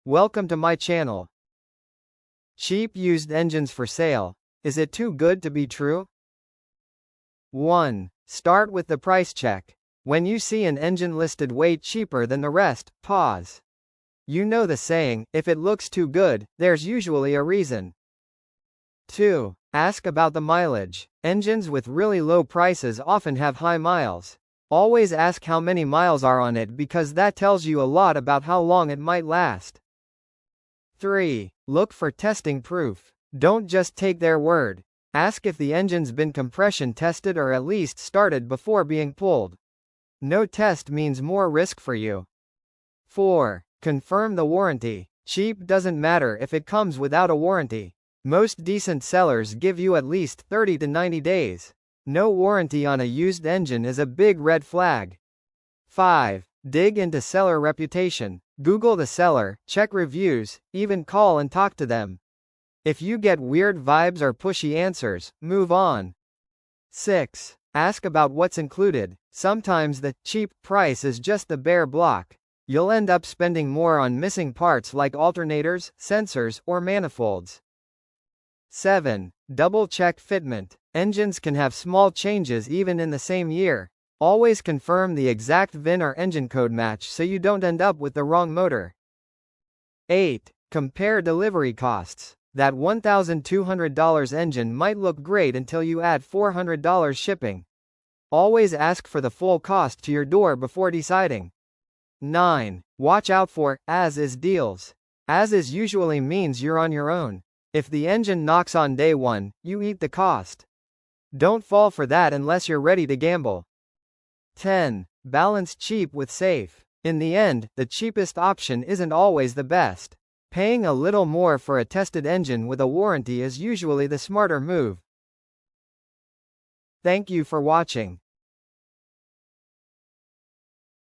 Welcome to my channel. Cheap used engines for sale. Is it too good to be true? 1. Start with the price check. When you see an engine listed way cheaper than the rest, pause. You know the saying, if it looks too good, there's usually a reason. 2. Ask about the mileage. Engines with really low prices often have high miles. Always ask how many miles are on it because that tells you a lot about how long it might last. 3. Look for testing proof. Don't just take their word. Ask if the engine's been compression tested or at least started before being pulled. No test means more risk for you. 4. Confirm the warranty. Cheap doesn't matter if it comes without a warranty. Most decent sellers give you at least 30 to 90 days. No warranty on a used engine is a big red flag. 5. Dig into seller reputation. Google the seller, check reviews, even call and talk to them. If you get weird vibes or pushy answers, move on. 6. Ask about what's included. Sometimes the cheap price is just the bare block. You'll end up spending more on missing parts like alternators, sensors, or manifolds. 7. Double check fitment. Engines can have small changes even in the same year. Always confirm the exact VIN or engine code match so you don't end up with the wrong motor. 8. Compare delivery costs. That $1,200 engine might look great until you add $400 shipping. Always ask for the full cost to your door before deciding. 9. Watch out for as-is deals. As-is usually means you're on your own. If the engine knocks on day one, you eat the cost. Don't fall for that unless you're ready to gamble. 10. Balance cheap with safe. In the end, the cheapest option isn't always the best. Paying a little more for a tested engine with a warranty is usually the smarter move. Thank you for watching.